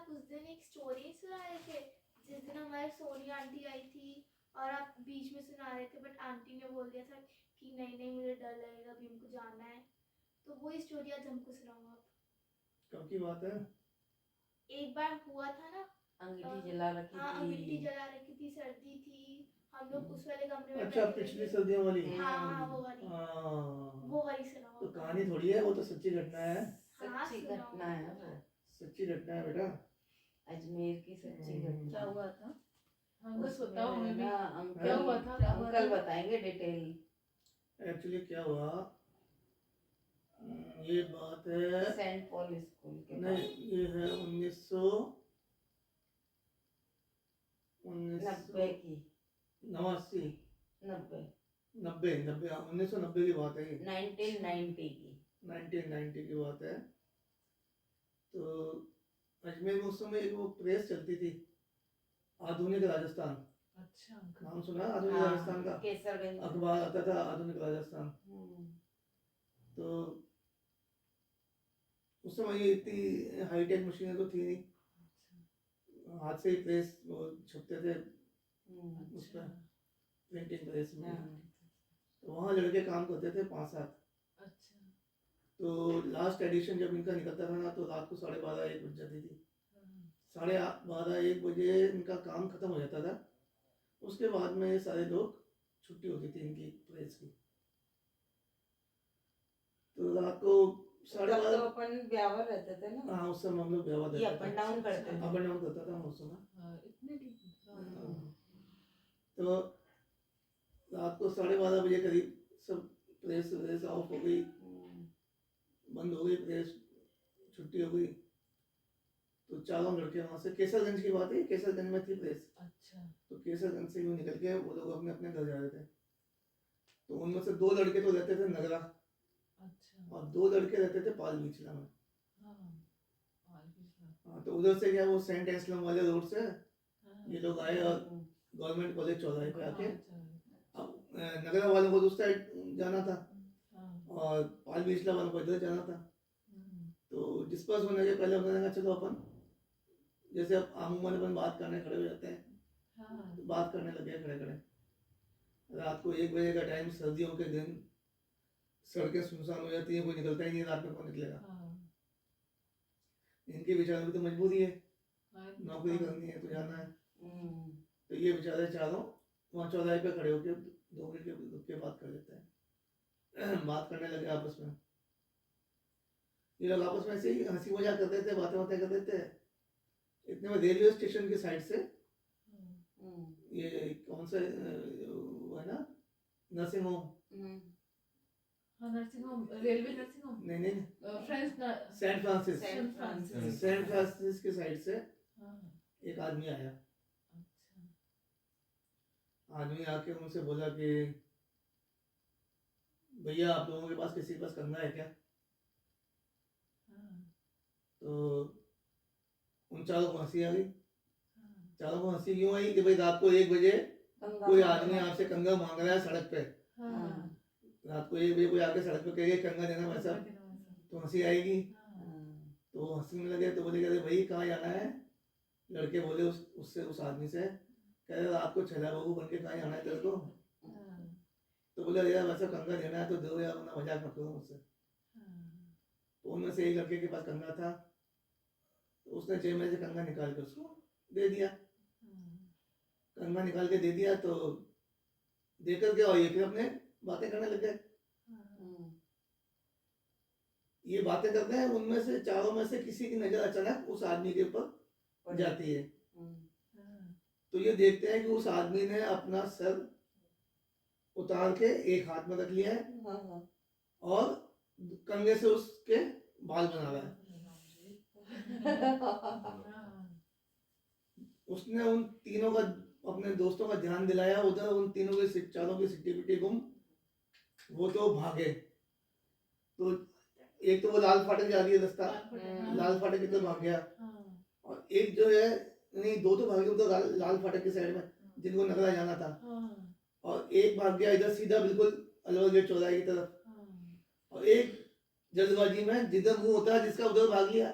उस दिन एक स्टोरी सुना रहे थे जिस दिन हमारी सोनिया आंटी आई थी और आप बीच में सुना रहे थे, बट आंटी ने बोल दिया था कि नहीं नहीं मुझे डर लगेगा, अभी हमको जाना है। तो वही स्टोरी आज हमको सुनाओ आप। कब की बात है? एक बार हुआ था ना, अंगीठी जला रखी हाँ थी। अंगीठी जला रखी थी, सर्दी थी, हम लोग उस वाले कमरे में अच्छा, बैठे पिछली थे। सर्दियों वाली। हाँ वो वाली, हाँ, वो वाली सुनाओ। तो कहानी थोड़ी है, वो तो सच्ची घटना है। हाँ सच्ची सुनाओ। घटना है वो, सच्ची घटना है बेटा। अजमेर की सच्ची हम्म। घटना। क्या हुआ था? हाँ बस उसमें बताओ हमें भी। ना क्या हुआ था? क्या हुआ अंकल था? बताएंगे डिटेल। एक्चुअली क्या हुआ, ये बात है, सेंट पॉल स्कूल के नहीं पास ये है 90 की 1989 90 90 90 1990 की बात है ये, 1990 की 1990 की बात है। तो अजमेर में उस समय एक वो प्रेस चलती थी, आधुनिक राजस्थान। अच्छा अंकल। नाम सुना है आधुनिक हाँ, राजस्थान का? केसरगंज। अखबार आता था आधुनिक राजस्थान। तो उस समय ये इतनी हाईटेक मशीनें तो थी नहीं, अच्छा हाथ से ही प्रेस वो छपते थे उस अच्छा पर, प्रिंटिंग प्रेस में। हाँ। तो वहाँ लड़के काम करते थे 5-7। अच्छा। तो लास्ट एडिशन जब इनका निकलता था ना, तो रात को 12:30-1 बज जाती थी। हाँ, 12:30-1 बजे इनका काम खत्म हो जाता था। उसके बाद में ये सारे लोग छुट्टी होती थी इनकी प्रेस की। तो रात को तब तो 12:30। अपन ब्यावर रहते थे ना। हाँ, उस समय हम लोग व्यवहार ये अप एंड डाउन करते अप थे। एंड डाउन करता था मैं उस समय। हाँ, इतने हम्म। तो रात को 12:30 बजे करीब सब प्रेस व्रेस ऑफ हो गई, बंद हो गई प्रेस, छुट्टी हो गई। तो चारों लड़के वहाँ से, केसरगंज की बात है, केसरगंज में थी प्रेस। अच्छा तो केसरगंज से यूँ निकल के वो लोग अपने अपने घर जा रहे थे। तो उनमें से 2 लड़के तो रहते थे नगरा, अच्छा। और 2 लड़के रहते थे पाल बीचला में। हाँ और भी हाँ, तो उधर से क्या वो सेंट एस्लम वाले रोड से हाँ ये लोग आए और गवर्नमेंट कॉलेज चौराहे पे आके, अच्छा। अब नगरा वालों को तो उस साइड जाना था हाँ और पाल बीचला वालों को इधर जाना था। तो डिस्पर्स होने के पहले उन्होंने कहा चलो अपन, जैसे अब आमूमन अपन बात करने खड़े हो जाते हैं, हाँ तो बात करने लगे खड़े खड़े। रात को 1 बजे का टाइम, सर्दियों के दिन, सड़कें सुनसान हो जाती हैं, कोई निकलता ही नहीं, रात में कौन निकलेगा। हाँ इनके बेचारों की तो मजबूरी है, हाँ, नौकरी करनी है तो जाना है। हम्म। तो ये बेचारे चारों वहाँ चौराहे पे खड़े होकर 2 मिनट के रुक के बात कर लेते हैं। बात करने लगे आपस में, ये लोग आपस में ऐसे ही हंसी मजाक करते थे, बातें बातें करते थे। इतने में रेलवे स्टेशन की साइड से ये कौन सा वो है ना, नर्सिंग होम, हाँ nursing home, railway nursing home, नहीं नहीं, friends saint Francis, saint Francis. Saint Francis की साइड से हाँ एक आदमी आया। अच्छा आदमी आके उनसे बोला कि भैया आप लोगों के पास किसी के पास कंधा है क्या? हाँ तो उन चारों को हंसी आ गई। हाँ चारों को हंसी क्यों आई कि भाई रात को 1 बजे कोई आदमी आपसे कंगा मांग रहा है सड़क पे, हाँ रात को 1 बजे कोई आके सड़क पे कहेगा कंगा देना भाई साहब, तो हंसी आएगी। तो वो हंसने लगे। तो बोले कहते भाई कहाँ जाना है? लड़के बोले उस आदमी से, कह रहे रात को छला बहू बन के कहाँ जाना है तेरे को? तो बोले यार वैसे कंगा देना है तो दो यार, वरना मजाक मत करो मुझसे। तो उनमें से एक लड़के के पास कंगा था, तो उसने जेब में से कंगा निकाल के उसको दे दिया। कंगा निकाल के दे दिया तो देकर के, और ये फिर अपने बातें करने लग गए। ये बातें करते हैं, उनमें से चारों में से किसी की नजर अचानक उस आदमी के ऊपर जाती है। तो ये देखते हैं कि उस आदमी ने अपना सर उतार के एक हाथ में रख लिया है और कंगे से उसके बाल बना रहा है। उसने उन तीनों का, अपने दोस्तों का ध्यान दिलाया उधर, उन तीनों के चारों की सिट्टी पिट्टी गुम, वो तो भागे। तो एक तो वो लाल फाटक जा रही है रास्ता, लाल फाटक की तरफ भाग गया, और एक जो है, नहीं 2 तो भागे उधर लाल फाटक की साइड में जिनको नगरा जाना था, और एक भाग गया इधर सीधा बिल्कुल अलवर गेट चौराहे की तरफ, और एक जल्दबाजी में जिधर मुंह होता है जिसका उधर भाग लिया,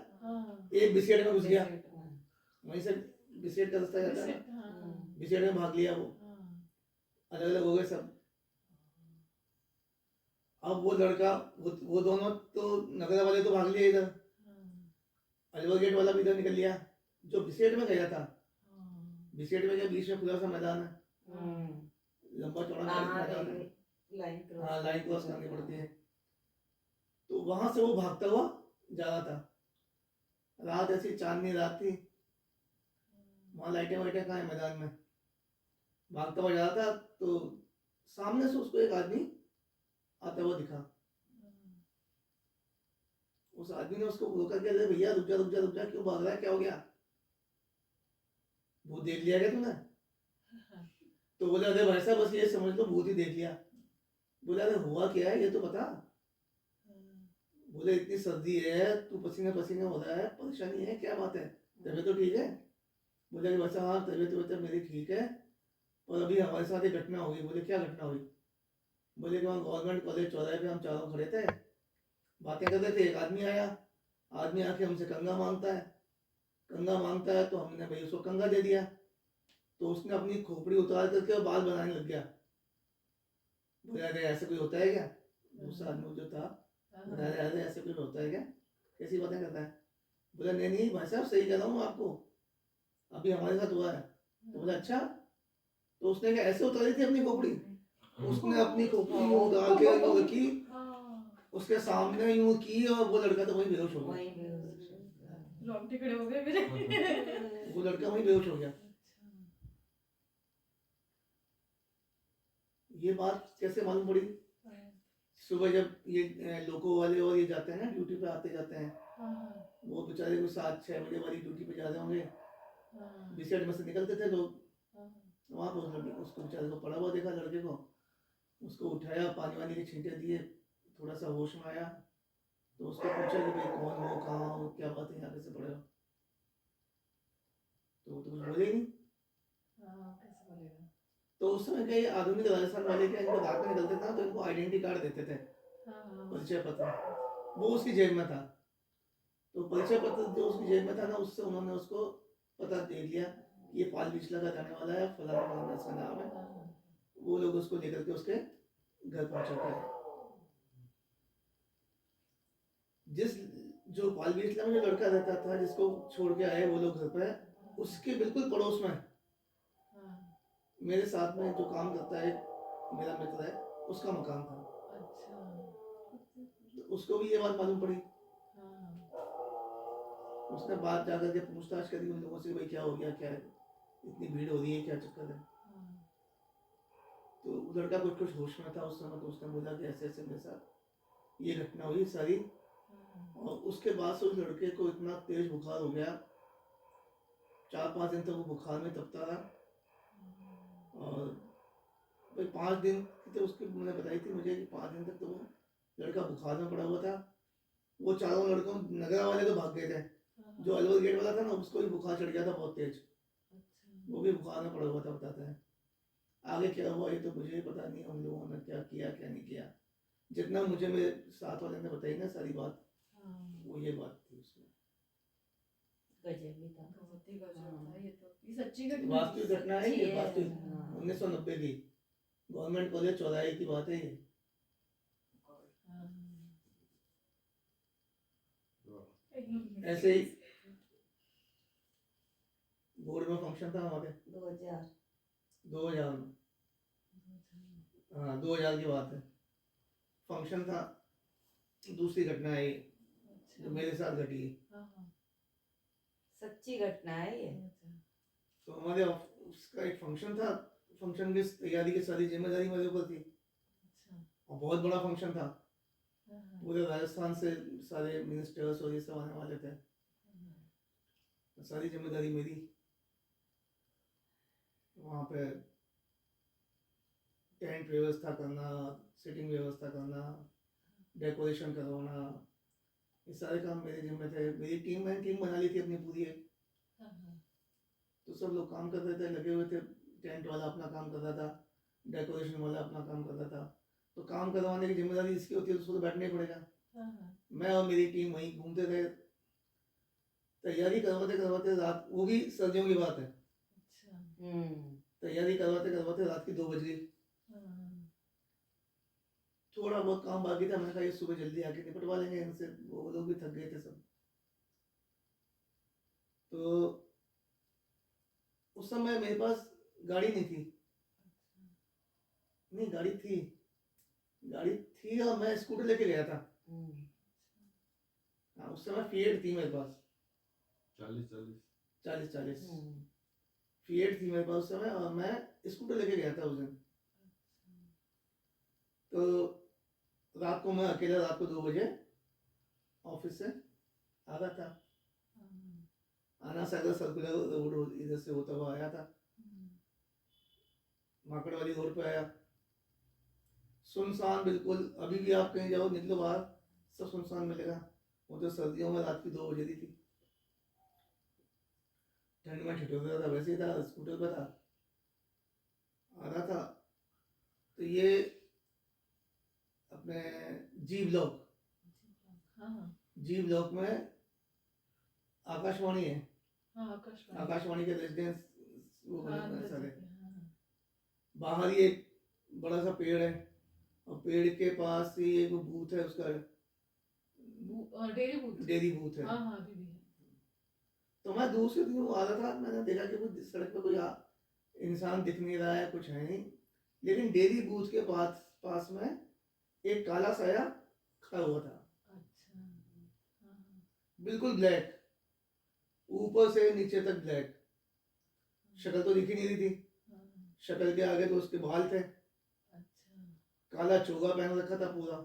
एक बिस्किट में घुस गया। वहीं से बिसेट का रास्ता जाता है ना, Visit, हाँ, बिसेट में भाग लिया वो, हाँ, अलग अलग हो गए सब। अब वो लड़का वो दोनों तो नगरा वाले तो भाग लिया इधर, हाँ, अलवर गेट वाला भी इधर निकल लिया, जो बिसेट में गया था। हाँ, बिसेट में क्या बीच में खुला सा मैदान है, लंबा चौड़ा मैदान है, लाइन क्रॉस हाँ लाइन क्रॉस करनी पड़ती है। तो वहां से वो भागता हुआ जा रहा था, रात ऐसी चांदनी रात थी, वहां लाइटें वाइटें कहाँ है मैदान में, भागता हुआ जा रहा था। तो सामने से उसको एक आदमी आता हुआ दिखा। उस आदमी ने उसको रोका कि अरे भैया रुक जा रुक जा रुक जा, क्यों भाग रहा है, क्या हो गया, भूत देख लिया क्या तूने? तो बोले अरे भाई साहब बस ये समझ लो भूत ही देख लिया। बोले अरे हुआ क्या है ये तो बता। बोले इतनी सर्दी है, तू पसीने पसीने हो रहा है, परेशानी है, क्या बात है, तबीयत तो ठीक है? बोले कि बच्चा हाँ तबीयत मेरी ठीक है, और अभी हमारे साथ एक घटना हुई। बोले क्या घटना हुई? बोले कि वहाँ गवर्नमेंट कॉलेज चौराहे पे हम चारों खड़े थे, बातें कर रहे थे, एक आदमी आया, आदमी आके हमसे कंगा मांगता है तो हमने भाई उसको कंगा दे दिया। तो उसने अपनी खोपड़ी उतार करके और बाल बनाने लग गया। बोले अरे ऐसे कोई होता है क्या? दूसरा आदमी जो था बोला अरे अरे ऐसे कोई होता है क्या, कैसी बातें करता है? बोला नहीं नहीं भाई साहब सही कह रहा हूँ आपको, अभी हमारे साथ हुआ है। तो बोला अच्छा, तो उसने क्या ऐसे उतारी थी अपनी खोपड़ी? उसने अपनी खोपड़ी यूं उतार के यूं रखी, उसके सामने यूं की, और वो लड़का तो वहीं बेहोश हो गया। वहीं बेहोश। रोंगटे खड़े हो गए मेरे। वो लड़का वहीं बेहोश हो गया। ये बात कैसे मालूम पड़ी? सुबह जब ये लोको वाले और ये जाते हैं ना ड्यूटी पे, आते जाते हैं, वो बेचारे को 7-6 बजे वाली ड्यूटी पे जा रहे होंगे, बिसेट में से निकलते थे लोग, वहाँ पर उस लड़के उसको बेचारे को पड़ा हुआ देखा, लड़के को, उसको उठाया, पानी वानी के छींटे दिए, थोड़ा सा होश में आया। तो उसको पूछा कि भाई कौन हो, कहाँ हो, क्या बात है, यहाँ कैसे पड़े हो? तो वो तो कुछ बोले ही नहीं। कैसे बोलेगा? तो उस समय क्या ये आधुनिक राजस्थान वाले क्या, इनको रात में निकलते थे ना, तो इनको आइडेंटिटी कार्ड देते थे, परिचय पत्र, वो उसकी जेब में था। तो परिचय पत्र जो उसकी जेब में था ना, उससे उन्होंने उसको पता दे दिया कि ये पाल बिचला का जाने वाला है, फलाना फलाना इसका नाम है। वो लोग उसको लेकर के उसके घर पहुंचाते हैं। जिस जो पाल बिचला में जो लड़का रहता था, जिसको छोड़ के आए वो लोग घर पे, उसके बिल्कुल पड़ोस में मेरे साथ में जो काम करता है मेरा मित्र है, उसका मकान था। तो उसको भी ये बात मालूम पड़ी। उसने बात जाकर के पूछताछ करी उन लोगों से, भाई क्या हो गया, क्या है, इतनी भीड़ हो रही है, क्या चक्कर है? तो लड़का कुछ कुछ होश में था उस समय। तो उसने बोला कि ऐसे ऐसे मेरे साथ ये घटना हुई सारी। और उसके बाद से उस लड़के को इतना तेज बुखार हो गया, 4-5 दिन तक वो बुखार में तपता रहा। और भाई 5 दिन की तो उसकी मैंने बताई थी मुझे कि 5 दिन तक तो वो लड़का बुखार में पड़ा हुआ था। वो चारों लड़कों, नगरा वाले तो भाग गए थे, जो अलवर गेट वाला था ना, उसको भी बुखार चढ़ गया था बहुत तेज, वो भी बुखार में पड़ा हुआ था, बताता है। आगे क्या हुआ ये तो मुझे पता नहीं, उन लोगों ने क्या किया क्या नहीं किया। जितना मुझे मेरे साथ वाले ने बताई ना सारी बात, वो ये बात थी उसमें। गजब ही था। बहुत ही गजब था ये तो। ये सच्ची घटना वास्तविक घटना है ये, सच्ची है। वास्तविक हाँ। 1990 की गवर्नमेंट कॉलेज चौराहे की बात है ये। ऐसे ही बोर्ड में फंक्शन था हमारे 2000 में, हाँ 2000 की बात है, फंक्शन था। दूसरी घटना है ये जो मेरे साथ घटी है। सच्ची घटना है ये। तो हमारे उसका एक फंक्शन था, फंक्शन की तैयारी की सारी जिम्मेदारी मेरे ऊपर थी, और बहुत बड़ा फंक्शन था। पूरे राजस्थान से सारे मिनिस्टर्स और ये सब आने वाले थे, सारी जिम्मेदारी मेरी। वहाँ पे टेंट व्यवस्था करना, सिटिंग व्यवस्था करना, डेकोरेशन करवाना, ये सारे काम मेरे जिम्मे थे। मेरी टीम बना ली थी अपनी पूरी एक। तो सब लोग काम कर रहे थे, लगे हुए थे। टेंट वाला अपना काम कर रहा था, डेकोरेशन वाला अपना काम कर रहा था। तो काम करवाने की जिम्मेदारी इसकी होती है, तो उसको तो बैठना ही पड़ेगा। मैं और मेरी टीम वहीं घूमते थे, तैयारी करवाते करवाते रात, वो भी सर्दियों की बात है, अच्छा। तैयारी करवाते करवाते रात की 2 बज गई। हाँ, थोड़ा बहुत काम बाकी था, मैंने कहा ये सुबह जल्दी आके निपटवा लेंगे इनसे, वो लोग भी थक गए थे सब। तो उस समय मेरे पास गाड़ी नहीं थी, नहीं गाड़ी थी और मैं स्कूटर लेके गया था। हाँ, उस समय फिएट थी मेरे पास, 40 फिएट थी मेरे पास उस समय, और मैं स्कूटर लेके गया था उस दिन। तो रात को मैं अकेला, रात को 2 बजे ऑफिस से आ रहा था, आना सागर सर्कुलर रोड इधर से होता हुआ आया था, माकड़ वाली रोड पे आया, सुनसान बिल्कुल। अभी भी आप कहीं जाओ, निकलो बाहर, सब सुनसान मिलेगा। वो तो सर्दियों में रात की 2 बजे दी थी, ठंड में ठिठुर रहा था, वैसे ही था, स्कूटर पर था, आ रहा था। तो ये अपने जी ब्लॉक हाँ, में आकाशवाणी है, हाँ, आकाशवाणी। आकाशवाणी के रेजिडेंस वो बने हाँ, हुए हैं अंदर सारे। जाके, हाँ, बाहर ही एक बड़ा सा पेड़ है, और पेड़ के पास ही एक बूथ है उसका, डेयरी बूथ। डेयरी बूथ है। हाँ, हाँ, अभी भी है। तो मैं दूसरे दिन आ रहा था, मैंने देखा कि वो सड़क पे कोई इंसान दिख नहीं रहा है, कुछ है नहीं, लेकिन डेयरी बूथ के पास पास में एक काला साया खड़ा हुआ था, अच्छा। हाँ, बिल्कुल ब्लैक, ऊपर से नीचे तक ब्लैक। शक्ल तो दिख ही नहीं रही थी, हाँ, शक्ल के आगे तो उसके बाल थे, अच्छा। काला चोगा पहन रखा था पूरा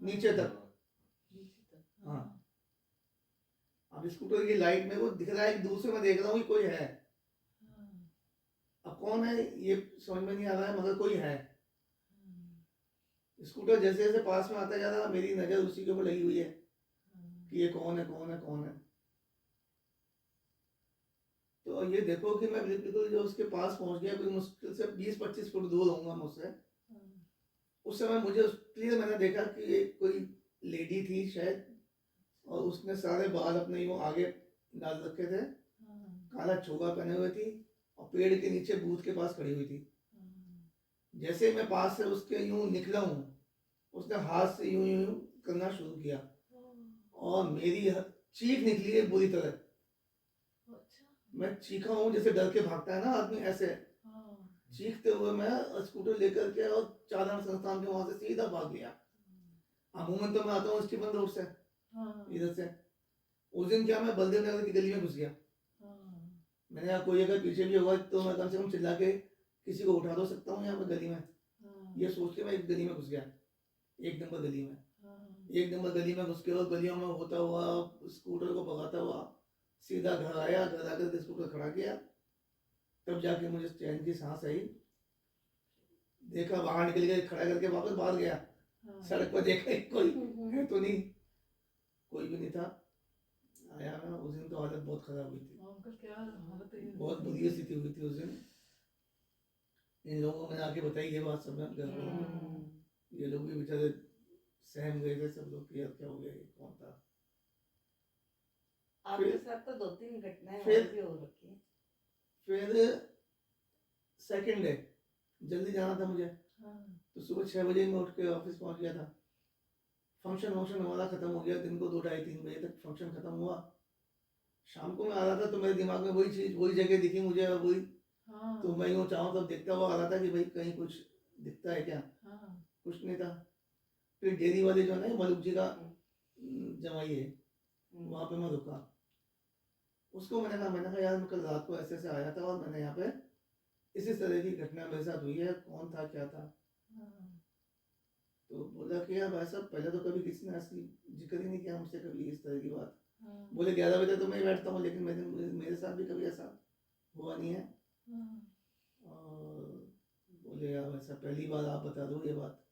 नीचे तक। नीचे तक। हाँ। अब स्कूटर की लाइट में वो दिख रहा है कि दूर से मैं देख रहा हूँ कि कोई है, हाँ, अब कौन है ये समझ में नहीं आ रहा है, मगर कोई है। हाँ, स्कूटर जैसे जैसे पास में आता जा रहा, मेरी नजर उसी के ऊपर लगी हुई है हाँ, कि ये कौन है, कौन है, कौन है। तो ये देखो कि मैं बिल्कुल जो उसके पास पहुंच गया, कोई मुश्किल से 20-25 फुट दूर होऊंगा मुझसे। हाँ, उस समय मुझे क्लियर मैंने देखा कि ये कोई लेडी थी शायद, और उसने सारे बाल अपने यूं आगे डाल रखे थे, हाँ, काला चोगा पहने हुए थी, और पेड़ के नीचे बूथ के पास खड़ी हुई थी। हाँ, जैसे मैं पास से उसके यूं निकला हूँ, उसने हाथ से यूं यूं करना शुरू किया, और मेरी चीख निकली है बुरी तरह। अच्छा। मैं चीखा हूँ, जैसे डर के भागता है ना आदमी, ऐसे हाँ, चीखते हुए मैं स्कूटर लेकर के और चादर संस्थान के वहां से सीधा भाग गया। अमूमन तो मैं आता हूँ स्टीफन रोड से, हाँ, इधर से। उस दिन क्या, मैं बलदेव नगर की गली में घुस गया। हाँ, मैंने कहा कोई अगर पीछे भी होगा तो मैं कम से कम चिल्ला के किसी को उठा तो सकता हूँ यहाँ पे गली में, हाँ, ये सोच के मैं एक गली में घुस गया, 1 नंबर गली में। हाँ, 1 नंबर गली में घुस के और गलियों में होता हुआ स्कूटर को भगाता हुआ सीधा घर आया, घर आकर स्कूटर खड़ा किया, तब जाके मुझे चैन की सांस आई। देखा बाहर निकल गया, खड़ा करके वापस बाहर गया, हाँ, सड़क पर देखा कि कोई है तो नहीं, कोई भी नहीं था। आया मैं, उस दिन तो हालत बहुत खराब हुई थी, अंकल क्या हालत है? बहुत बुरी स्थिति हुई थी उस दिन। इन लोगों ने आके बताई ये बात सब, घर पर ये लोग भी बेचारे सहम गए थे सब लोग कि यार क्या हो गया, ये कौन था। आपके साथ तो 2-3 घटनाएं फिर- और भी हो रखी है। फिर सेकंड डे जल्दी जाना था मुझे, हाँ, तो सुबह 6 बजे मैं उठ के ऑफिस पहुंच गया था। फंक्शन हमारा खत्म हो गया, दिन को 2, 2:30, 3 बजे तक फंक्शन खत्म हुआ। शाम को मैं आ रहा था तो मेरे दिमाग में वही चीज, वही जगह दिखी मुझे, और वही, हाँ, तो मैं यूँ चाहूँ तब देखता हुआ आ रहा था कि भाई कहीं कुछ दिखता है क्या, हाँ, कुछ नहीं था। फिर डेयरी वाले जो है ना, मलुक जी का जमाई है, वहाँ पे मैं रुका। उसको मैंने कहा यार मैं कल रात को ऐसे ऐसे आया था और मैंने यहाँ पे इसी तरह की घटना मेरे साथ हुई है, कौन था क्या था। हाँ, तो बोला कि यार भाई साहब पहले तो कभी किसी ने ऐसी जिक्र ही नहीं किया मुझसे कभी इस तरह की बात। हाँ, बोले 11 बजे तो मैं ही बैठता हूँ, लेकिन मेरे साथ भी कभी ऐसा हुआ नहीं है। हाँ, और बोले यार भाई साहब पहली बार आप बता दो ये बात।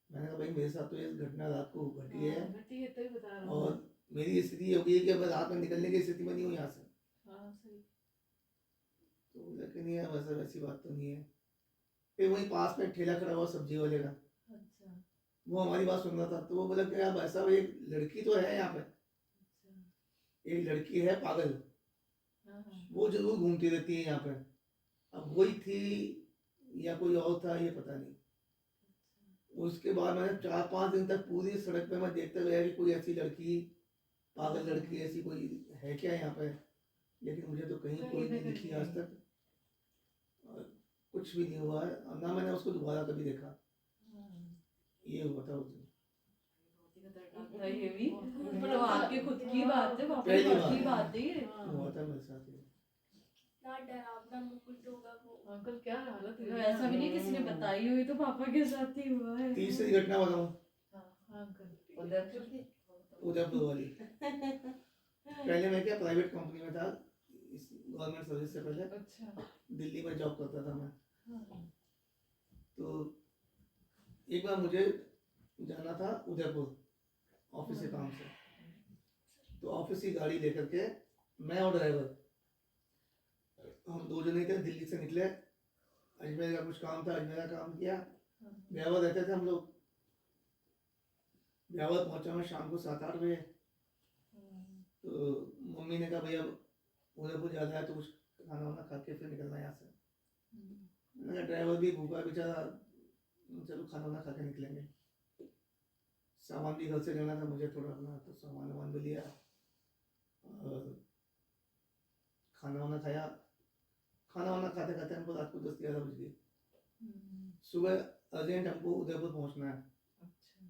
मैंने कहा भाई मेरे साथ तो ये घटना रात को घटी है, घटी है तभी बता रहा हूँ। और मेरी स्थिति हो गई है कि अब रात में निकलने की स्थिति में नहीं हूँ यहाँ से। हाँ, सही। तो बोला कि नहीं है वैसा, वैसी बात तो नहीं है। फिर वहीं पास में ठेला खड़ा हुआ सब्जी वाले का, अच्छा, वो हमारी बात सुन रहा था, तो वो बोला कि यार भाई साहब एक लड़की तो है यहाँ पे। अच्छा, एक लड़की है पागल, हाँ, हाँ, वो जरूर घूमती रहती है यहाँ पे। अब वही थी या कोई और था ये पता नहीं। उसके बाद मैंने 4-5 दिन तक पूरी सड़क पे मैं देखता गया कि कोई ऐसी लड़की, पागल लड़की ऐसी कोई है क्या यहाँ पे, लेकिन मुझे तो कहीं कोई नहीं दिखी आज तक, और कुछ भी नहीं हुआ है, और ना मैंने उसको दोबारा कभी देखा। हाँ। ये हुआ था उस दिन। था ये भी, पर वो आपकी खुद की बात है, पापा की पहली खुद की बार। बात है ये। हुआ था मेरे साथ ये। ना डरावना मोमेंट होगा वो। अंकल क्या हालत तो ऐसा भी नहीं किसी ने बताई हुई, तो पापा के साथ ही हुआ है। तीसरी घटना बताऊं, हाँ अंकल। उदयपुर की उदयपुर वाली। पहले मैं क्या प्राइवेट कंपनी में था, इस गवर्नमेंट सर्विस से पहले अच्छा। दिल्ली में जॉब करता था मैं। हाँ, तो एक बार मुझे जाना था उदयपुर ऑफिस के काम से, तो ऑफिस की गाड़ी लेकर के मैं और ड्राइवर, हम 2 जने थे, दिल्ली से निकले, अजमेर का कुछ काम था, अजमेर का काम किया, ब्यावर रहते थे हम लोग। ब्यावर पहुंचा मैं शाम को 7-8 बजे। तो मम्मी ने कहा भैया उदयपुर जाना है तो कुछ खाना वाना खा के फिर निकलना है यहाँ से। मैंने कहा ड्राइवर भी भूखा है बेचारा, चलो खाना वाना खा के निकलेंगे। सामान भी घर से लेना था मुझे थोड़ा अपना, तो सामान वामान भी लिया और खाना वाना खाया। खाना वाना खाते खाते हमको रात को 10-11 बज गई। सुबह अर्जेंट हमको उदयपुर पहुंचना है। अच्छा।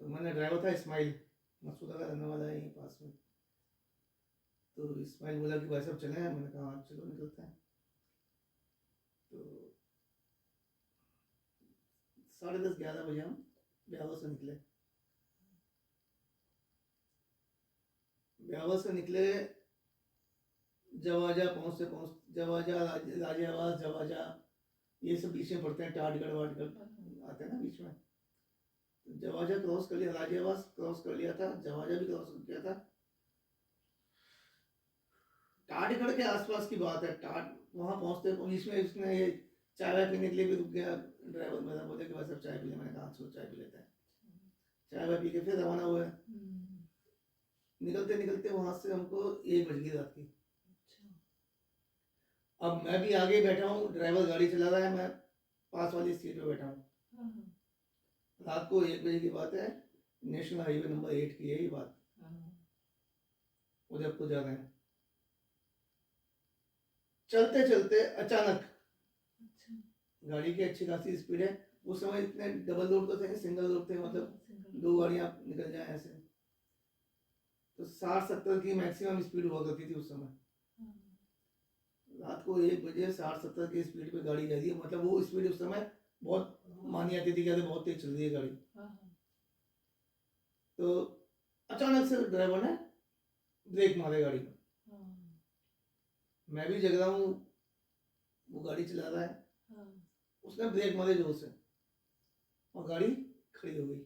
तो मैंने, ड्राइवर था इस्माइल, मसूदा का रहने वाला है यहीं पास में। तो इस्माइल बोला कि भाई साहब चले हैं, मैंने कहा हाँ चलो निकलते हैं। तो 10:30-11 बजे हम ब्यावर से निकले। ब्यावर से निकले, जवाजा जवाजा, राजेवास, जवाजा, ये सब बीच में पड़ते हैं, टाटगढ़ वाटगढ़ आते हैं ना बीच में। तो जवाजा क्रॉस कर लिया, राजेवास क्रॉस कर लिया था, जवाजा भी क्रॉस कर लिया था। टाटगढ़ के आसपास की बात है, टाट वहां पहुंचते बीच में उसने ये चाय वाय पीने के लिए भी रुक गया ड्राइवर मेरा, बोले कि बस अब चाय पी ले। मैंने कहा चलो चाय पी लेते हैं। चाय वाय पी के फिर रवाना हुए। निकलते निकलते वहां से हमको 1 बज गई रात की। अब मैं भी आगे बैठा हूँ, ड्राइवर गाड़ी चला रहा है, मैं पास वाली सीट पे बैठा हूँ। रात को 1 बजे की बात है, नेशनल हाईवे नंबर 8 की है ये बात। उदयपुर जा रहे हैं, चलते चलते अचानक गाड़ी की अच्छी खासी स्पीड है। उस समय इतने डबल रोड तो थे, सिंगल रोड थे, मतलब 2 गाड़ियां निकल जाए ऐसे। तो 60-70 की मैक्सिमम स्पीड हुआ करती थी उस समय। रात को 1 बजे 60-70 की स्पीड पे गाड़ी जा रही है, मतलब वो स्पीड उस समय बहुत मानी जाती थी, कहते बहुत तेज चल रही है गाड़ी। तो अचानक से ड्राइवर ने ब्रेक मारे गाड़ी में। मैं भी जग रहा हूँ, वो गाड़ी चला रहा है, उसने ब्रेक मारे जोर से और गाड़ी खड़ी हो गई।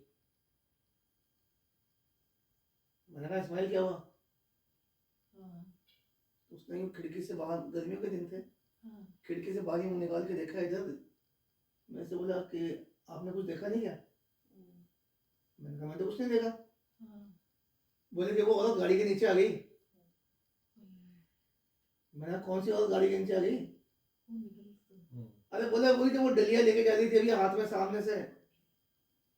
मैंने कहा इस्माइल क्या हुआ? उसने यूं खिड़की से बाहर, गर्मियों के दिन थे, खिड़की से बाहर मुंह निकाल के देखा इधर। मैं से बोला कि आपने कुछ देखा नहीं क्या? मैंने कहा मैं तो कुछ नहीं देखा। बोले कि वो औरत गाड़ी के नीचे आ गई। मैंने कहा कौन सी औरत गाड़ी के नीचे आ गई? अरे बोला वही तो, वो डलिया लेके जा रही थी अभी हाथ में सामने से।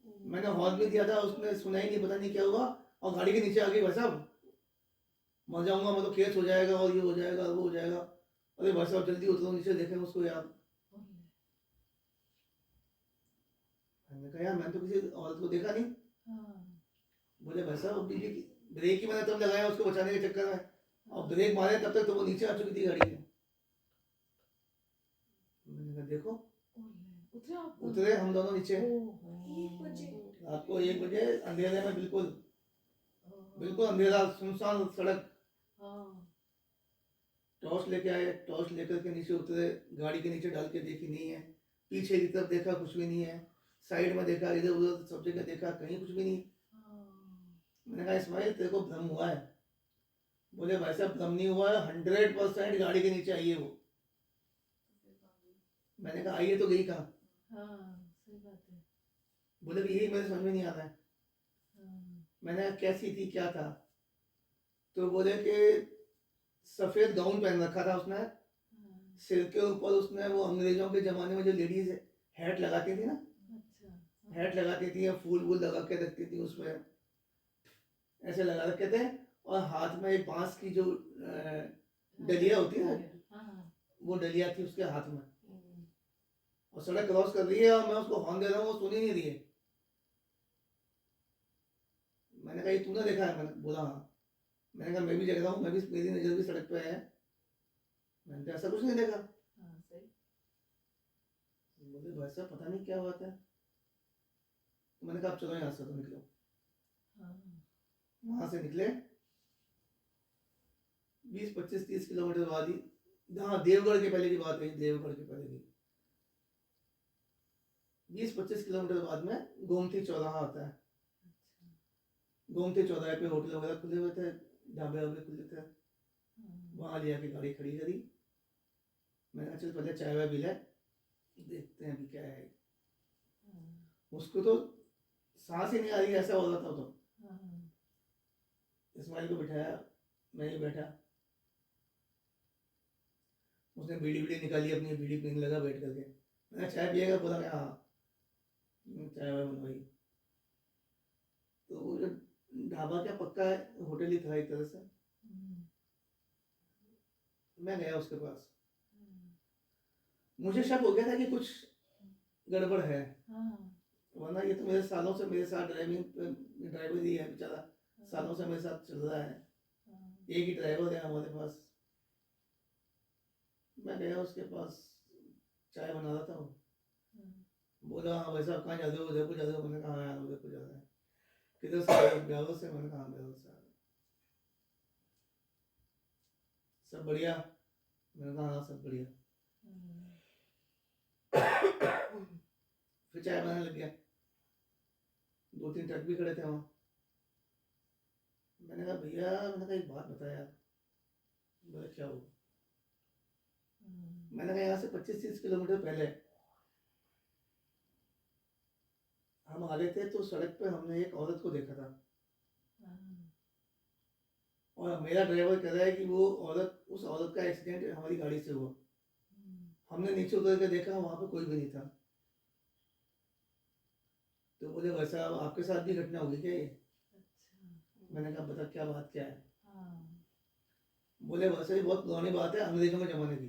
मैंने हॉर्न भी दिया था, उसने सुना ही नहीं, पता नहीं क्या हुआ, और गाड़ी के नीचे आ गई। भाई साहब मर जाऊंगा मैं, तो केस हो जाएगा और ये हो जाएगा वो हो जाएगा। अरे भाई साहब जल्दी उतरो नीचे, देखें उसको यार। मैंने कहा यार मैंने तो किसी औरत को देखा नहीं। बोले भाई साहब अभी भी ब्रेक ही मैंने तब लगाया उसको बचाने के चक्कर में, और ब्रेक मारे तब तक तो वो नीचे आ चुकी थी गाड़ी के। मैंने कहा देखो, उतरे हम दोनों नीचे। रात को 1 बजे अंधेरे में, बिल्कुल बिल्कुल अंधेरा, सुनसान सड़क। टॉर्च लेके आए, टॉर्च लेकर के नीचे उतरे, गाड़ी के नीचे डाल के देखी, नहीं है। पीछे की तरफ देखा, कुछ भी नहीं है। साइड में देखा, इधर उधर सब जगह देखा, कहीं कुछ भी नहीं। मैंने कहा इस्माइल तेरे को भ्रम हुआ है। बोले भाई साहब भ्रम नहीं हुआ है, 100% गाड़ी के नीचे आई है वो। मैंने कहा आई है तो गई कहाँ? बोले कि यही मेरे समझ में नहीं आ रहा है। मैंने कहा कैसी थी, क्या था? तो बोले कि सफेद गाउन पहन रखा था उसने, सिर के ऊपर उसने वो अंग्रेजों के जमाने में जो लेडीज हैट लगाती थी ना, अच्छा हैट लगाती थी या फूल वूल लगा के रखती थी, उसमें ऐसे लगा रखे थे, और हाथ में एक बांस की जो डलिया होती है ना, हाँ वो डलिया थी उसके हाथ में, हम्म, और सड़क क्रॉस कर रही है और मैं उसको हॉर्न दे रहा हूँ, वो सुन ही नहीं रही है। मैंने कहा ये तूने देखा है? मैंने बोला हाँ। मैंने कहा मैं भी देख रहा हूँ, मैं भी, मेरी नजर भी सड़क पे है। मैंने कहा ऐसा कुछ नहीं देखा। हाँ सही बोले भाई साहब पता नहीं क्या बात है। तो मैंने कहा अब चलो यहाँ से, तो निकलो। हाँ वहां से निकले 20-25-30 किलोमीटर बाद ही, हाँ देवगढ़ के पहले की बात है, देवगढ़ के पहले की 20-25 किलोमीटर बाद में गोमती चौराहा आता है। अच्छा गोमती चौराहे पे होटल वगैरह खुले हुए थे, ढाबे वाबे खुले थे, हाँ वहां ले आके गाड़ी खड़ी करी। मैंने कहा चल पहले चाय वाय पी ले, देखते हैं अभी क्या है। हाँ उसको तो सांस ही नहीं आ रही, ऐसा हो रहा था। तो हाँ इस्माइल को बिठाया, मैं ही बैठा, उसने बीड़ी बीड़ी निकाली, अपनी बीड़ी पीने लगा बैठ करके। मैंने चाय पिएगा? बोला कि हाँ। चाय वाय बनवाई। तो वो जो ढाबा क्या पक्का है, होटल ही था एक तरह से। मैं गया उसके पास, मुझे शक हो गया था कि कुछ गड़बड़ है, वरना ये तो मेरे सालों से मेरे साथ ड्राइवर ही है बेचारा, सालों से मेरे साथ चल रहा है, एक ही ड्राइवर है हमारे पास। मैं गया उसके पास, चाय बना रहा था वो। बोला हाँ भाई साहब कहाँ जा रहे हो? उदयपुर जा रहे हो? मैंने कहा हाँ यार उदयपुर जा रहे हैं। किधर से आ रहे हो? ब्यावर से। मैंने कहा हाँ ब्यावर से आ रहे हैं। सब बढ़िया? मैंने कहा हाँ सब बढ़िया। फिर चाय बनाने लग गया, 2-3 ट्रक भी खड़े थे वहाँ। मैंने कहा भैया, मैंने कहा एक बात बता यार। बोले क्या हो? मैंने कहा यहाँ से 25-30 किलोमीटर पहले हम आ रहे थे, तो सड़क पे हमने एक औरत को देखा था, और मेरा ड्राइवर कह रहा है कि वो औरत, उस औरत का एक्सीडेंट हमारी गाड़ी से हुआ। हमने नीचे उतर के देखा, वहां पे कोई भी नहीं था। तो बोले भाई साहब आपके साथ भी घटना होगी क्या ये? मैंने कहा बता क्या बात क्या है? बोले वैसे ही बहुत पुरानी बात है, अंग्रेजों के जमाने की।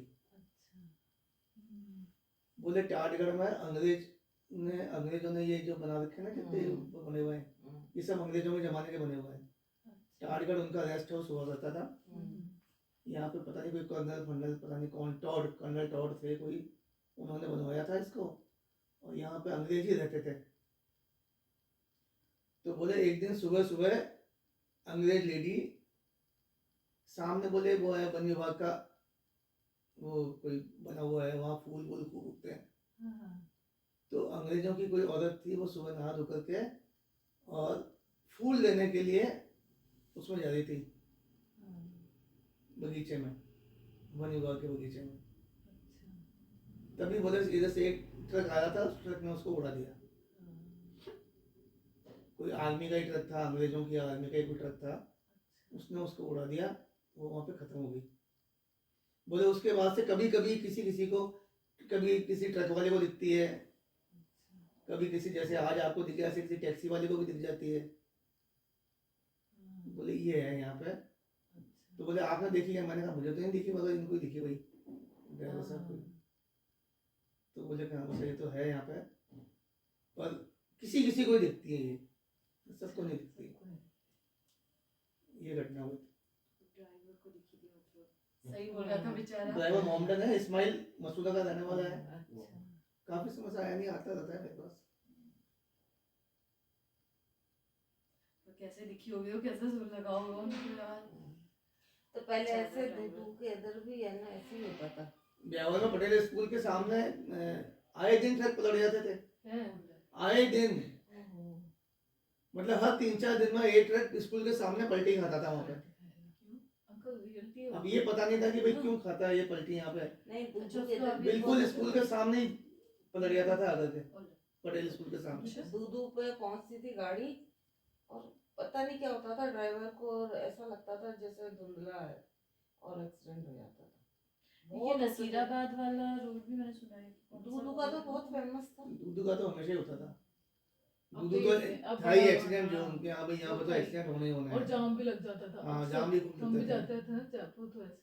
बोले टाटगढ़ में अंग्रेजों ने ये जो बना रखे ना, जितने बने हुए हैं, ये सब अंग्रेजों के जमाने के बने हुए हैं। टाटगढ़ उनका रेस्ट हाउस हुआ करता था। यहाँ पे पता नहीं कोई कर्नल पता नहीं कौन, कर्नल टॉड थे कोई, उन्होंने बनवाया था इसको, और यहाँ पे अंग्रेज ही रहते थे। तो बोले एक दिन सुबह सुबह अंग्रेज लेडी सामने, बोले वो है वन विभाग का, वो कोई बना हुआ है वहाँ, फूल वूल खूब उगते हैं। तो अंग्रेजों की कोई औरत थी, वो सुबह नहा धो करके और फूल लेने के लिए उसमें जा रही थी, बगीचे में, वन विभाग के बगीचे में। तभी बोले इधर से एक ट्रक आया था, उस ट्रक ने उसको उड़ा दिया। कोई आर्मी का ही ट्रक था, अंग्रेजों की आर्मी का ही कोई ट्रक था, उसने उसको उड़ा दिया, वो वहाँ पे खत्म हो गई। बोले उसके बाद से कभी कभी किसी को, कभी किसी ट्रक वाले को दिखती है, कभी किसी, जैसे आज आपको दिखे ऐसे किसी टैक्सी वाले को भी दिख जाती है। बोले ये है यहाँ पे। तो बोले आपने देखी है? मैंने कहा मुझे तो नहीं दिखी, मगर इनको ही दिखी भाई, ड्राइवर साहब को। तो बोले कहा बस ये तो है यहाँ पे, पर किसी को ही दिखती है, ये सबको नहीं दिखती। ये घटना हुई। ड्राइवर को दिखी थी, मतलब सही बोल रहा था बेचारा। ड्राइवर मोहम्मदन है, इस्माइल मसूदा का रहने वाला है। काफी समय से आया नहीं, आता रहता है मेरे पास। तो कैसे दिखी होगी, वो कैसे सुर लगा होगा उनके यार। तो पहले अच्छा ऐसे था दूधू के इधर भी है ना, ऐसे ही होता था। ब्यावर में पटेल स्कूल के सामने आए दिन ट्रक पलट जाते थे, हैं? आए दिन, मतलब हर 3-4 दिन में एक ट्रक स्कूल के सामने पलटी खाता था वहाँ पे। अंकल रियलिटी अब ये पता नहीं था कि भाई क्यों खाता है ये पलटी यहाँ पे। नहीं अच्छा, दूधू के उसका इधर अभी बिल्कुल स्कूल के सामने ही पलट जाता था आकर के, और पटेल स्कूल के सामने। दूधू पे पहुंचती थी गाड़ी और पता नहीं क्या होता था ड्राइवर को, और ऐसा लगता था जैसे धुंधला है, और एक्सीडेंट हो जाता था। ये बहुत नसीराबाद वाला रोड भी मैंने सुना है। कौन सा दूधू का तो रोड है? बहुत फेमस था। दूधू का तो हमेशा ही होता था। अब दूधू तो तो अब था ही बड़ा- एक्सीडेंट जो हाँ, उनके यहाँ भाई यहाँ वो पर तो था ही। एक्सीडेंट होने ही होना और है। जाम भी लग जाता था। हाँ, अब जाम सब- भी खूब हम भी लगता था। जाते थे ना जयपुर, तो ऐसे था।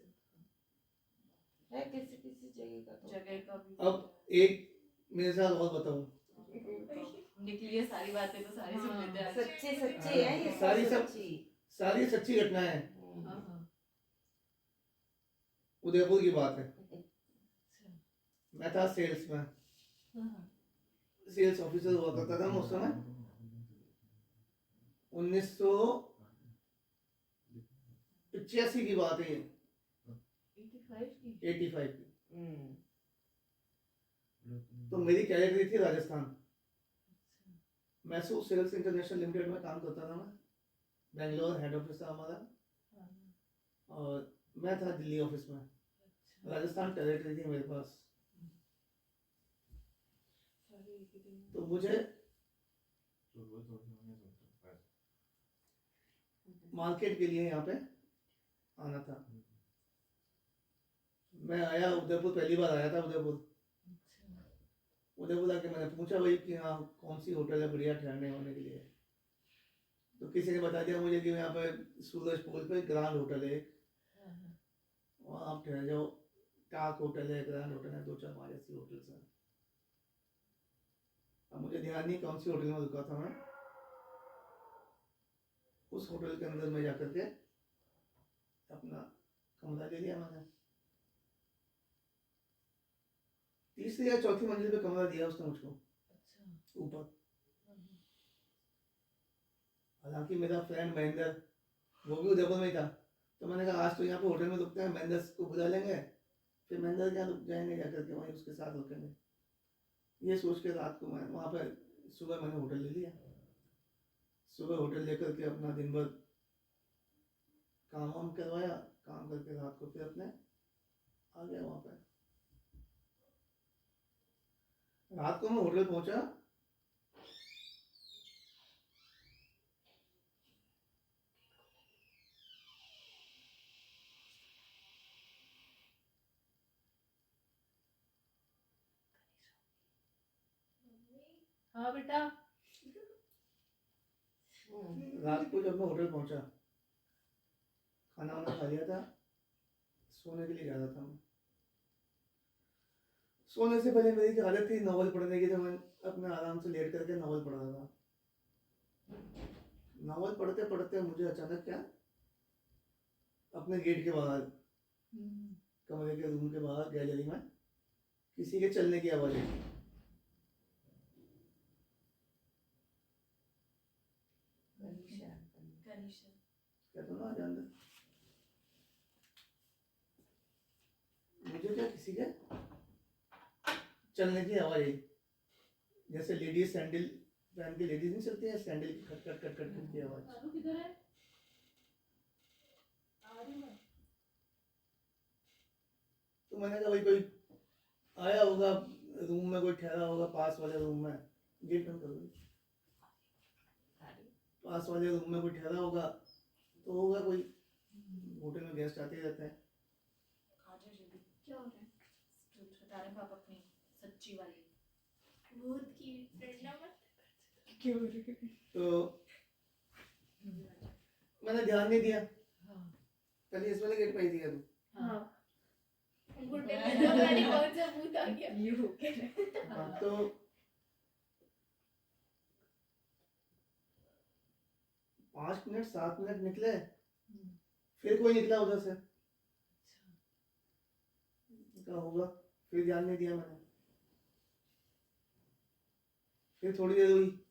है किसी किसी जगह का तो। जगह का भी अब एक मेरे साथ और बताऊं, निकली है सारी बातें तो सारी सुन लेते हैं आज। सच्ची सच्ची है ये, सारी सब सच्ची। सारी सच्ची घटनाएं हैं। हाँ हाँ। उदयपुर की बात है। अच्छा। मैं था सेल्स में, हाँ हाँ। सेल्स ऑफिसर हुआ करता था मैं उस समय। 1985 की बात है ये, 85 की। 85 की। हम्म। तो मेरी कैटेगरी थी राजस्थान। अच्छा। मैसूर सेल्स इंटरनेशनल लिमिटेड में काम करता था मैं। बेंगलोर हेड ऑफिस था हमारा, हाँ, और मैं था दिल्ली ऑफिस में। अच्छा। राजस्थान टेरिटरी थी मेरे पास। सारी एक ही दिन में। तो मुझे मार्केट के लिए यहाँ पे आना था। मैं आया उदयपुर, पहली बार आया था उदयपुर। अच्छा। उदयपुर आके मैंने पूछा भाई कि हाँ कौन सी होटल है बढ़िया ठहरने होने के लिए। तो किसी ने बता दिया मुझे कि यहाँ पे सूरज पोल पे ग्रांड होटल है, हाँ हाँ। वहाँ आप ठहर जाओ। टाक होटल है, ग्रैंड होटल है, 2-4 हमारे ऐसी होटल्स हैं। अब मुझे ध्यान नहीं कौन सी होटल में रुका था मैं। उस होटल के अंदर में जाकर के अपना कमरा ले लिया मैंने। तीसरी या चौथी मंजिल पे कमरा दिया उसने मुझको अच्छा। ऊपर। हाँ, हाँ। हालांकि मेरा फ्रेंड महेंद्र वो भी उदयपुर में ही था। तो मैंने कहा आज तो यहाँ पे होटल में रुकते हैं, महेंद्र को बुला लेंगे, फिर महेंद्र के यहाँ रुक जाएंगे जाकर के, वहीं उसके साथ रुकेंगे। ये सोच के रात को मैं वहाँ पे, सुबह मैंने होटल ले लिया। सुबह होटल लेकर के अपना दिन भर काम वाम करवाया, काम करके रात को फिर अपने आ गया वहाँ पे। रात को मैं होटल पहुंचा, हाँ बेटा। रात को जब मैं होटल पहुंचा, खाना वाना खा लिया था, सोने के लिए जा रहा था मैं। सोने से पहले मेरी एक आदत थी नॉवल पढ़ने की, तो मैं अपने आराम से लेट करके नॉवल पढ़ रहा था। नॉवल पढ़ते पढ़ते मुझे अचानक क्या, अपने गेट के बाहर, कमरे के रूम के बाहर गैलरी में किसी के चलने की आवाज आई। कनिशा। क्या तो ना आ अंदर। मुझे क्या किसी के चलने की आवाज आई, जैसे लेडीज सैंडल पहन के लेडीज नहीं चलती है, सैंडल की खट खट खट खट खट की आवाज। आलू किधर है? आ रही मैं। तो मैंने कहा भाई कोई आया होगा, रूम में कोई ठहरा होगा, पास वाले रूम में। गेट बंद करो। पास वाले रूम में कोई ठहरा होगा तो होगा कोई, होटल में गेस्ट आते ही रहते हैं। आ जाओ जल्दी। क्या हो रहा है? स्टोरी बता रहे हैं पापा अपनी सच्ची वाली। भूत की प्रेरणा मत। क्यों हो रही है? तो मैंने ध्यान नहीं दिया, हाँ। पहले इस वाले गेट पे ही दिया तू। हाँ। घुटने में दर्द वाली कौन सा भूत आ गया? ये हो गया। हाँ, तो 5 मिनट 7 मिनट निकले, फिर कोई निकला उधर से। क्या होगा, फिर ध्यान नहीं दिया मैंने। फिर थोड़ी देर हुई,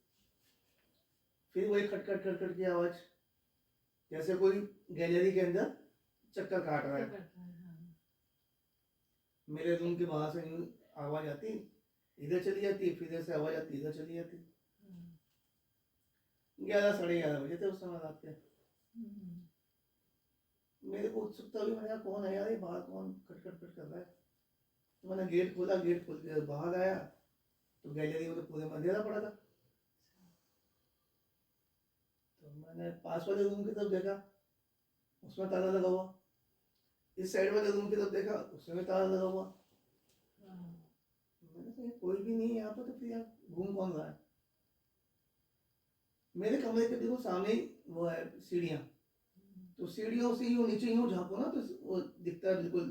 फिर वही खट खट खट खट की आवाज, जैसे कोई गैलरी के अंदर चक्कर काट रहा है। मेरे रूम के बाहर से यूं आवाज आती, इधर चली जाती, फिर इधर से आवाज आती, इधर चली जाती। 11 साढ़े 11 बजे थे उस समय रात के। मेरे को उत्सुकता हुई, मैंने कहा कौन है यार, ये बाहर कौन खट खट खट कर रहा है। तो मैंने गेट खोला, गेट खोल के बाहर आया तो गैलरी में तो पूरे में अंधेरा पड़ा था। तो मैं मैंने पास वाले रूम की तरफ देखा, उसमें ताला लगा हुआ। इस साइड वाले रूम की तरफ देखा, उसमें भी ताला लगा हुआ। मैंने कहा कोई भी नहीं है यहाँ पर, तो फिर यार घूम कौन रहा है। मेरे कमरे के बिल्कुल सामने ही वो है सीढ़ियाँ, तो सीढ़ियों से यूँ नीचे यूँ झाँको ना तो वो दिखता है बिल्कुल,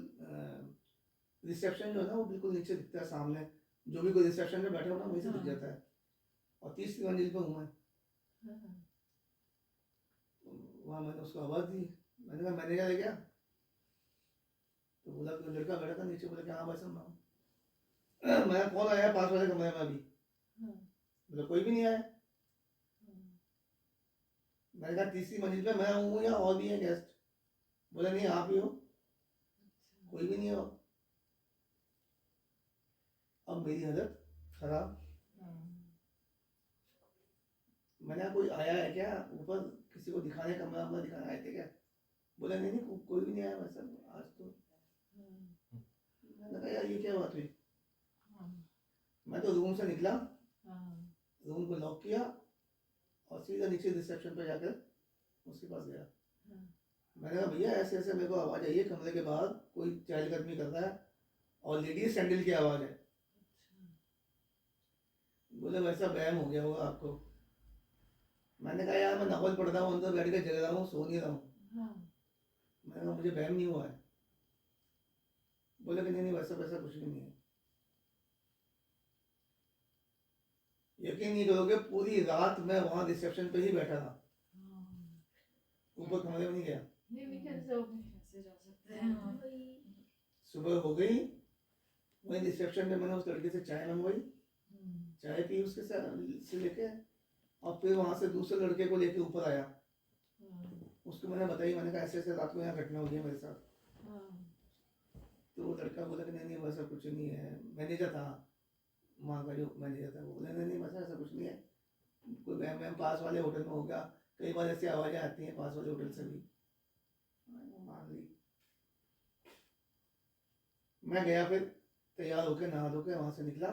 रिसेप्शन जो है ना वो बिल्कुल नीचे दिखता है सामने, जो भी कोई रिसेप्शन में बैठा हो ना वहीं से दिख जाता है। और तीसरी मंजिल पर हूँ मैं। वहाँ मैंने उसको आवाज़ दी, मैंने कहा मैनेजर है क्या? तो बोला कोई लड़का बैठा था नीचे, बोला कि हाँ भाई साहब मैं हूँ। मैं कौन आया पास वाले कमरे में अभी? बोला कोई भी नहीं आया। मैंने कहा तीसरी मंजिल पे मैं हूँ या और भी है गेस्ट? बोला नहीं आप ही हो, कोई भी नहीं हो। अब मेरी हालत खराब। मैंने कहा कोई आया है क्या ऊपर, किसी को दिखाने कमरा वमरा दिखाने आए थे क्या? बोला नहीं नहीं कोई भी नहीं आया वैसा आज तो। मैंने कहा यार ये क्या बात हुई। मैं तो रूम से निकला, रूम को लॉक किया और सीधा नीचे रिसेप्शन पे जाकर उसके पास गया। मैंने कहा भैया ऐसे ऐसे मेरे को आवाज़ आई है कमरे के बाहर, कोई चहलकदमी कर रहा है और लेडीज सैंडल की आवाज़ है। बोले वैसा वहम हो गया होगा आपको। मैंने कहा यार मैं नावल पढ़ रहा हूँ, अंदर बैठ के जग रहा हूँ, सो नहीं रहा हूँ। मैंने कहा मुझे वहम नहीं हुआ है। बोले कि नहीं नहीं वैसा वैसा कुछ भी नहीं है। यकीन नहीं करोगे पूरी रात मैं वहाँ रिसेप्शन पे ही बैठा था, ऊपर कमरे में नहीं गया। कैसे जा सकते हैं? वही सुबह हो गई, वही रिसेप्शन पे मैंने उस लड़के से चाय मंगवाई, चाय पी उसके साथ से लेके, और फिर वहाँ से दूसरे लड़के को लेके ऊपर आया। उसको मैंने बताई, मैंने कहा ऐसे ऐसे रात को यहाँ घटना हुई है मेरे साथ। तो वो लड़का बोला कि नहीं नहीं वैसा कुछ नहीं है। मैनेजर था वहाँ का, जो मैनेजर था वो बोला नहीं नहीं वैसा ऐसा कुछ नहीं है, कोई वहम पास वाले होटल में होगा, कई बार ऐसी आवाज़ें आती हैं पास वाले होटल से भी। मैंने मान ली। मैं गया, फिर तैयार होकर नहा धो के वहाँ से निकला,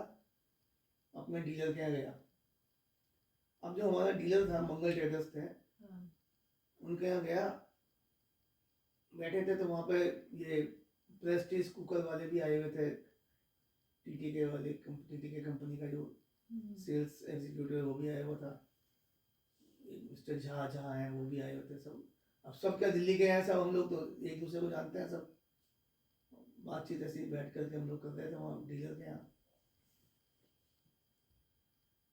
अपने डीलर के यहाँ गया। अब जो हमारा डीलर था मंगल ट्रेडर्स थे, उनके यहाँ गया, बैठे थे तो वहाँ पे ये प्रेस्टीज कुकर वाले भी आए हुए थे, टीटीके वाले, टीटीके कंपनी का जो सेल्स एग्जीक्यूटिव है वो भी आया हुआ था, मिस्टर झा झा हैं वो भी आए हुए थे सब। अब सब क्या दिल्ली के हैं सब, हम लोग तो एक दूसरे को जानते हैं सब। बातचीत ऐसी बैठ करके हम लोग कर रहे थे वहाँ डीलर के यहाँ।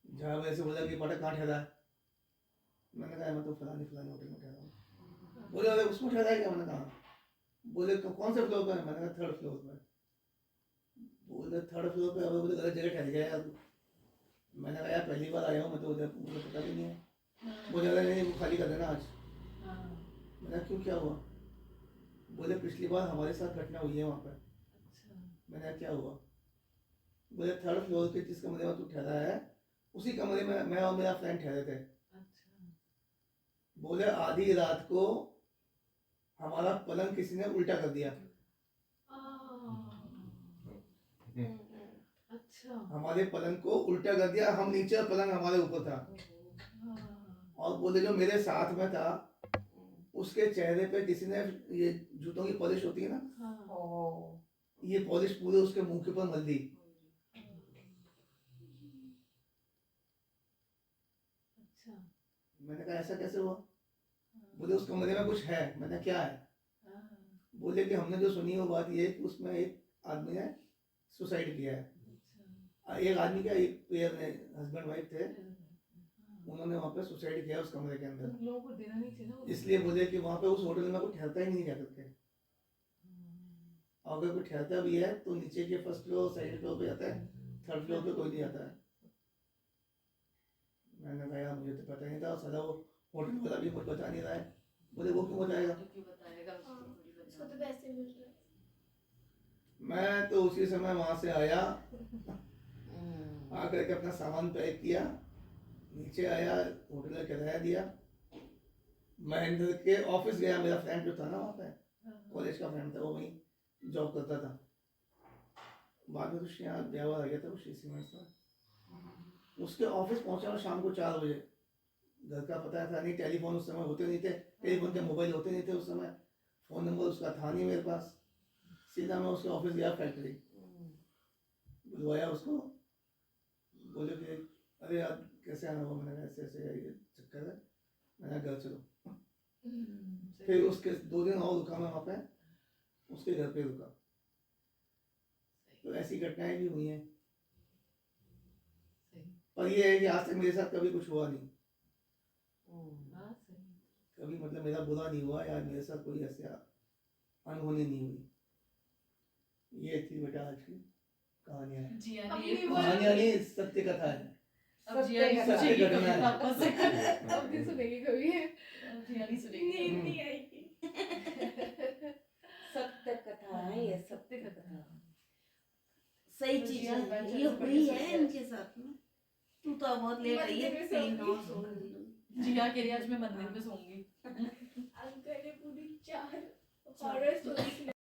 झा वैसे बोला कि पटा कहाँ ठहरा है? मैंने कहा मैं तो फलानी फलानी होटल में ठहरा हूँ। बोले अरे उसमें ठहरा है क्या? मैंने कहा बोले कौन से फ्लोर पर है? मैंने कहा थर्ड फ्लोर पर। बोले थर्ड फ्लोर पे? अब बोले गलत जगह ठहर गया यार। मैंने कहा यार पहली बार आया हूँ मैं तो, उधर मुझे पता भी नहीं है। बोले अरे नहीं वो खाली कर देना आज। मैंने क्यों क्या हुआ? बोले पिछली बार हमारे साथ घटना हुई है वहाँ पर। मैंने क्या हुआ? बोले थर्ड फ्लोर के जिस कमरे में तू ठहरा है उसी कमरे में मैं और मेरा फ्रेंड ठहरे थे। बोले आधी रात को हमारा पलंग किसी ने उल्टा कर दिया। अच्छा। हमारे पलंग को उल्टा कर दिया, हम नीचे और पलंग हमारे ऊपर था। और बोले जो मेरे साथ में था उसके चेहरे पे किसी ने, ये जूतों की पॉलिश होती है ना, ये पॉलिश पूरे उसके मुंह के ऊपर मल दी। मैंने कहा ऐसा कैसे हुआ? बोले उस कमरे में कुछ है। मैंने क्या है? बोले कि हमने जो सुनी वो बात ये है कि उसमें एक आदमी ने सुसाइड किया है। एक आदमी क्या, एक पेयर ने, हस्बैंड वाइफ थे, उन्होंने वहाँ पे सुसाइड किया उस कमरे के अंदर। लोगों को देना नहीं चाहिए ना। इसलिए बोले कि वहाँ पे उस होटल में कोई ठहरता ही नहीं जा करके। अगर कोई ठहरता भी है तो नीचे के फर्स्ट फ्लोर सेकंड फ्लोर पे जाता है, थर्ड फ्लोर पे कोई नहीं आता है। मैंने कहा यार मुझे तो पता नहीं था, साला वो होटल वाला भी कुछ बता नहीं रहा है। बोले वो क्यों बताएगा? क्यों बताएगा? उसको तो पैसे मिल रहे हैं। मैं तो उसी समय वहाँ से आया, आकर के अपना सामान पैक किया, नीचे आया, होटल का किराया दिया, महेंद्र के ऑफिस गया। मेरा फ्रेंड जो था ना वहाँ पे, कॉलेज का फ्रेंड था, वो वहीं जॉब करता था। बाद में कुछ यहाँ ब्याह आ गया था, कुछ सीमेंट्स में। उसके ऑफिस पहुँचा और शाम को 4 बजे घर का पता था नहीं, टेलीफोन उस समय होते नहीं थे, टेलीफोन के मोबाइल होते नहीं थे उस समय, फ़ोन नंबर उसका था नहीं मेरे पास। सीधा मैं उसके ऑफिस गया फैक्ट्री, बुलवाया उसको, बोले कि अरे यार कैसे आना हुआ, मैंने कहा ऐसे ऐसे ये चक्कर है, मैंने कहा घर चलो। फिर उसके 2 दिन और रुका मैं वहाँ पे, उसके घर पे रुका। तो ऐसी घटनाएं भी हुई हैं, पर ये है कि आज तक मेरे साथ कभी कुछ हुआ नहीं, कभी मतलब मेरा बुरा नहीं हुआ या मेरे साथ कोई ऐसा अनहोनी नहीं हुई। ये थी बेटा आज की कहानियाँ, जिया ने अपनी ये वो- कहानियाँ नहीं सत्य कथा है। अब जिया नहीं सत्य सुनेगी घटना कभी है। वापस से। अब नहीं सुनेगी कभी, अब जिया नहीं सुनेगी। नींद नहीं आएगी। सत्य कथा है ये, सत्य कथा। सही तो चीज जिया है बच्चे ये, से बड़े हुई से है बड़े। इनके साथ में। तू तो बहुत लेट आई है, मंदिर में 3 और सोऊंगी। सो गई। जिया कह रही है आज मैं मंदिर में सोऊंगी। अंकल ने पूरी 4 हॉरर स्टोरी